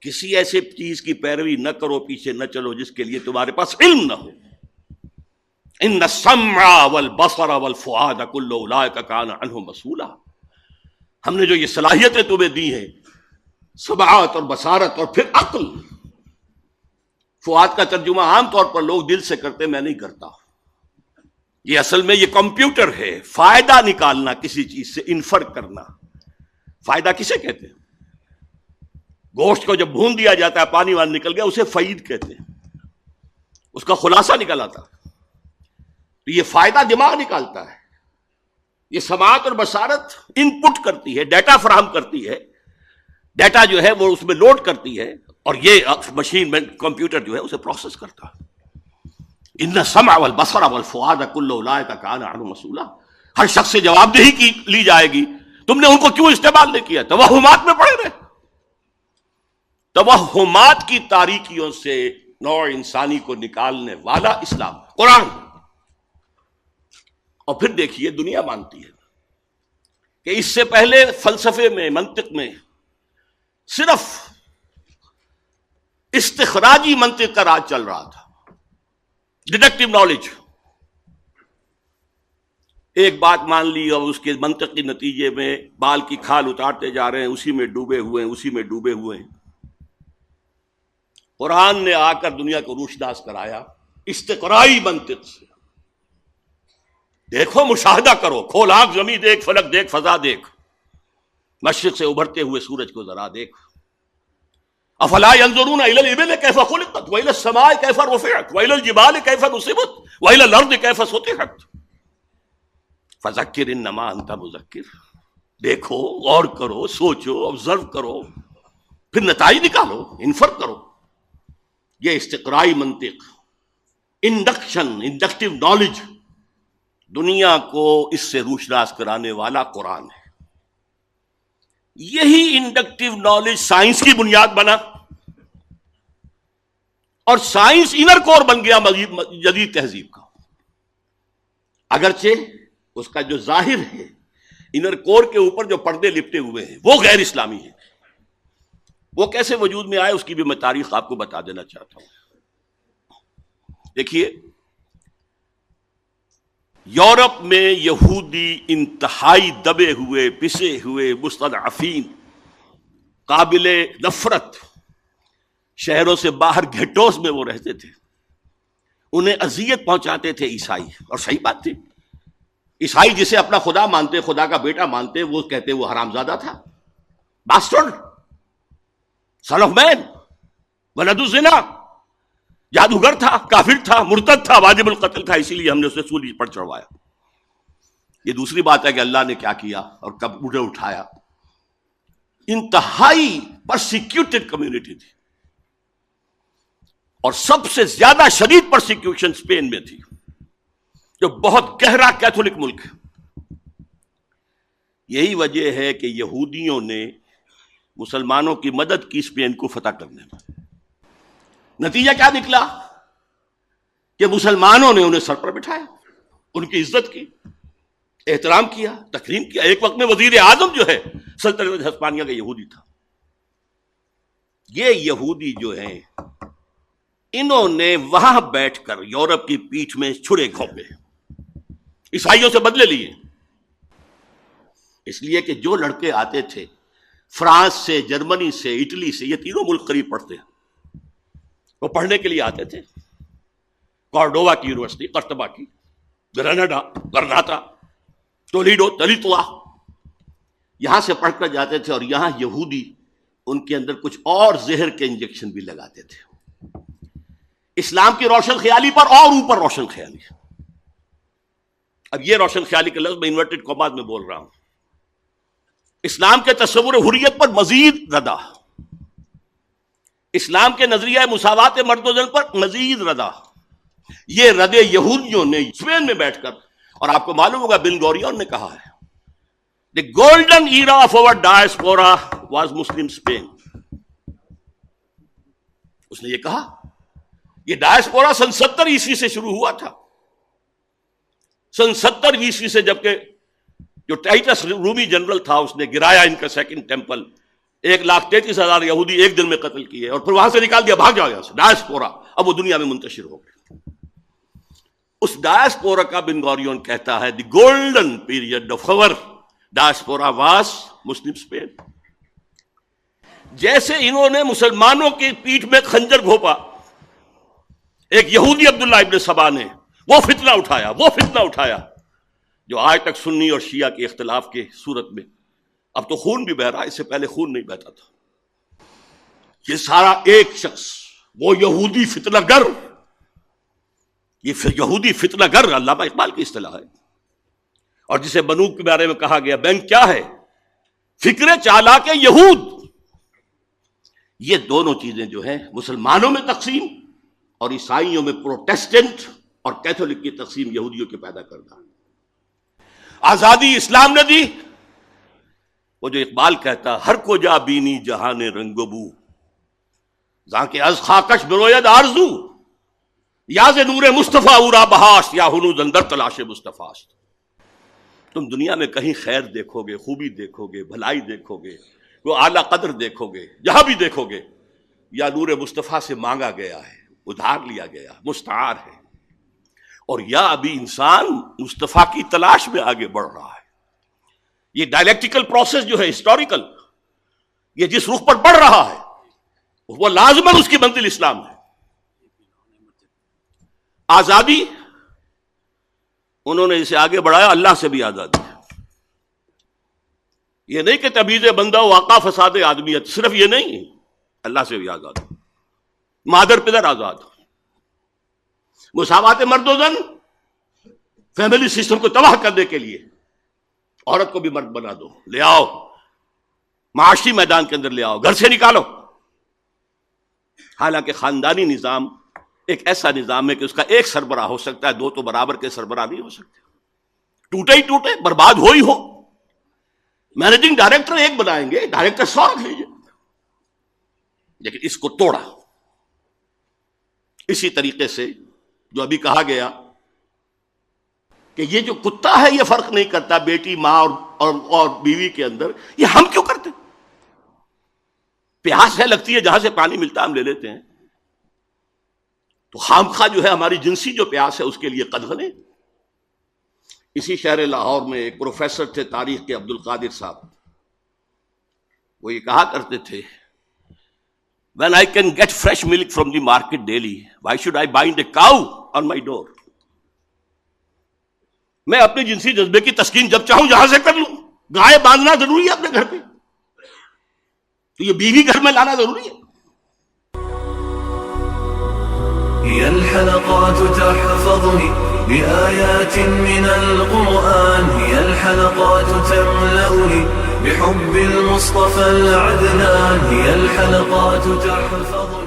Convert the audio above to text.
کسی ایسے چیز کی پیروی نہ کرو، پیچھے نہ چلو جس کے لیے تمہارے پاس علم نہ ہو. ان السمع والبصر والفؤاد کل اولئک کان عنہ مسئولا. ہم نے جو یہ صلاحیتیں تمہیں دی ہیں، سماعت اور بصارت اور پھر عقل. فؤاد کا ترجمہ عام طور پر لوگ دل سے کرتے، میں نہیں کرتا. یہ اصل میں یہ کمپیوٹر ہے. فائدہ نکالنا کسی چیز سے، انفر کرنا. فائدہ کسے کہتے ہیں؟ گوشت کو جب بھون دیا جاتا ہے، پانی وان نکل گیا، اسے فعید کہتے ہیں. اس کا خلاصہ نکل آتا. تو یہ فائدہ دماغ نکالتا ہے. یہ سماعت اور بصارت ان پٹ کرتی ہے، ڈیٹا فراہم کرتی ہے. ڈیٹا جو ہے وہ اس میں لوڈ کرتی ہے، اور یہ مشین میں کمپیوٹر جو ہے اسے پروسیس کرتا ہے. ان السمع والبصر والفؤاد کل اولئک کان عنہ مسئولا. ہر شخص سے جواب دہی کی لی جائے گی. تم نے ان کو کیوں استعمال نہیں کیا؟ توہمات میں پڑے رہے. توہمات کی تاریکیوں سے نوع انسانی کو نکالنے والا اسلام، قرآن. اور پھر دیکھیے دنیا مانتی ہے کہ اس سے پہلے فلسفے میں، منطق میں صرف استخراجی منطق کا راج چل رہا تھا، ڈیڈکٹیو نالج. ایک بات مان لی اور اس کے منطقی نتیجے میں بال کی کھال اتارتے جا رہے ہیں، اسی میں ڈوبے ہوئے ہیں، اسی میں ڈوبے ہوئے ہیں. قرآن نے آ کر دنیا کو روشناس کرایا استقرائی منطق سے. دیکھو، مشاہدہ کرو، کھول آنکھ، زمین دیکھ، فلک دیکھ، فضا دیکھ، مشرق سے ابھرتے ہوئے سورج کو ذرا دیکھ. افلا ينظرون الى الابل كيف خلقت والى السماء كيف رفعت والى الجبال كيف نصبت والى الارض كيف سطحت فذكر انما انت مذکر. دیکھو، غور کرو، سوچو، آبزرو کرو، پھر نتائج نکالو، انفر کرو. یہ استقرائی منطق، انڈکٹیو نالج، دنیا کو اس سے روشناس کرانے والا قرآن ہے. یہی انڈکٹیو نالج سائنس کی بنیاد بنا، اور سائنس انر کور بن گیا جدید تہذیب کا. اگرچہ اس کا جو ظاہر ہے، انر کور کے اوپر جو پردے لپٹے ہوئے ہیں وہ غیر اسلامی ہیں. وہ کیسے وجود میں آئے اس کی بھی میں تاریخ آپ کو بتا دینا چاہتا ہوں. دیکھیے، یورپ میں یہودی انتہائی دبے ہوئے، پسے ہوئے، مستضعفین، قابل نفرت، شہروں سے باہر گھٹوس میں وہ رہتے تھے. انہیں اذیت پہنچاتے تھے عیسائی، اور صحیح بات تھی. عیسائی جسے اپنا خدا مانتے، خدا کا بیٹا مانتے، وہ کہتے وہ حرامزادہ تھا، باسٹرڈ، سن آف مین، ولد الزنا، جادوگر تھا، کافر تھا، مرتد تھا، واجب القتل تھا. اسی لیے ہم نے اسے سولی پر چڑھوایا. یہ دوسری بات ہے کہ اللہ نے کیا کیا اور کب انہیں اٹھایا. انتہائی پرسیکیوٹڈ کمیونٹی تھی، اور سب سے زیادہ شدید پرسیکیوشن اسپین میں تھی، جو بہت گہرا کیتھولک ملک ہے. یہی وجہ ہے کہ یہودیوں نے مسلمانوں کی مدد کی اسپین کو فتح کرنے میں. نتیجہ کیا نکلا کہ مسلمانوں نے انہیں سر پر بٹھایا، ان کی عزت کی، احترام کیا، تکریم کیا. ایک وقت میں وزیر اعظم جو ہے سلطنت ہسپانیہ کا یہودی تھا. یہ یہودی جو ہیں، انہوں نے وہاں بیٹھ کر یورپ کی پیٹھ میں چھرے گھونپے، عیسائیوں سے بدلے لیے. اس لیے کہ جو لڑکے آتے تھے فرانس سے، جرمنی سے، اٹلی سے، یہ تینوں ملک قریب پڑتے ہیں، وہ پڑھنے کے لیے آتے تھے. کارڈووا کی یونیورسٹی، قرطبہ کی، گرناڈا، گرناطا، تولیڈو، تلیتوا، یہاں سے پڑھ کر جاتے تھے. اور یہاں یہودی ان کے اندر کچھ اور زہر کے انجیکشن بھی لگاتے تھے، اسلام کی روشن خیالی پر اور اوپر روشن خیالی. اب یہ روشن خیالی کا لفظ میں انورٹڈ کاماز میں بول رہا ہوں. اسلام کے تصور حریت پر مزید ردا، اسلام کے نظریہ مساوات مرد و زن پر مزید ردا. یہ ردے یہودیوں نے اسپین میں بیٹھ کر، اور آپ کو معلوم ہوگا بن گورین نے کہا ہے the golden era of our diaspora was Muslim Spain. اس نے یہ کہا، یہ ڈائسپورا سن 70 عیسوی سے شروع ہوا تھا. سن 70 عیسوی سے، جبکہ جو ٹائٹس رومی جنرل تھا اس نے گرایا ان کا سیکنڈ ٹیمپل 1,33,000 یہودی ایک دن میں قتل کیے اور پھر وہاں سے نکال دیا، بھاگ جاؤ یہاں سے، ڈائسپورا، اب وہ دنیا میں منتشر ہو گئے۔ اس ڈائسپورا کا بن گوریون کہتا ہے the golden period of our diaspora was Muslim Spain. جیسے انہوں نے مسلمانوں کی پیٹھ میں خنجر گھونپا، ایک یہودی عبداللہ ابن سبا نے وہ فتنہ اٹھایا جو آج تک سنی اور شیعہ کے اختلاف کی صورت میں، اب تو خون بھی بہ رہا ہے، اس سے پہلے خون نہیں بہتا تھا۔ یہ سارا ایک شخص، وہ یہودی فتنہ گر، یہ یہودی فتنہ گر علامہ اقبال کی اصطلاح ہے، اور جسے بنوک کے بارے میں کہا گیا بینک کیا ہے؟ فکر چالاک یہود۔ یہ دونوں چیزیں جو ہیں مسلمانوں میں تقسیم اور عیسائیوں میں پروٹیسٹنٹ اور کیتھولک کی تقسیم یہودیوں کے پیدا کرنا۔ آزادی اسلام نے دی، وہ جو اقبال کہتا ہر کو جا بینی جہان رنگ و بو، زاں کے از خاکش بروید آرزو، یا ز نور مصطفیٰ اورا بہاشت، یا ہنوز اندر تلاش مصطفیٰ۔ تم دنیا میں کہیں خیر دیکھو گے، خوبی دیکھو گے، بھلائی دیکھو گے، وہ اعلیٰ قدر دیکھو گے، جہاں بھی دیکھو گے یا نور مصطفیٰ سے مانگا گیا ہے، ادھار لیا گیا، مستعار ہے، اور یا ابھی انسان مصطفیٰ کی تلاش میں آگے بڑھ رہا ہے۔ یہ ڈائلیکٹیکل پروسیس جو ہے ہسٹوریکل، یہ جس رخ پر بڑھ رہا ہے وہ لازماً اس کی منزل اسلام ہے۔ آزادی انہوں نے اسے آگے بڑھایا، اللہ سے بھی آزادی ہے۔ یہ نہیں کہ تمیز بندہ و واقع فساد آدمیت، صرف یہ نہیں، اللہ سے بھی آزاد، مادر پدر آزاد، مساوات مرد و زن، فیملی سسٹم کو تباہ کرنے کے لیے عورت کو بھی مرد بنا دو، لے آؤ معاشی میدان کے اندر، لے آؤ گھر سے نکالو۔ حالانکہ خاندانی نظام ایک ایسا نظام ہے کہ اس کا ایک سربراہ ہو سکتا ہے، دو تو برابر کے سربراہ نہیں ہو سکتے، ٹوٹے ہی ٹوٹے، برباد ہو ہی ہو۔ مینیجنگ ڈائریکٹر ایک بنائیں گے، ڈائریکٹر 100 رکھ لیجیے، لیکن اس کو توڑا۔ اسی طریقے سے جو ابھی کہا گیا کہ یہ جو کتا ہے یہ فرق نہیں کرتا بیٹی، ماں اور بیوی کے اندر، یہ ہم کیوں کرتے؟ پیاس ہے لگتی ہے، جہاں سے پانی ملتا ہے ہم لے لیتے ہیں، تو خامخواہ جو ہے ہماری جنسی جو پیاس ہے اس کے لیے قدغن نہیں۔ اسی شہر لاہور میں ایک پروفیسر تھے تاریخ کے، عبد القادر صاحب، وہ یہ کہا کرتے تھے when I can get fresh milk from the market daily, why should I bind a cow on my door؟ میں اپنے جنسی جذبے کی تسکین جب چاہوں جہاں سے کر لوں، گائے باندھنا ضروری ہے اپنے گھر پہ، تو یہ بیوی گھر میں لانا ضروری ہے۔ هي الحلقات تحفظني بآيات من القرآن، هي الحلقات تملأني بحب المصطفى العدنان، هي الحلقات تحفظني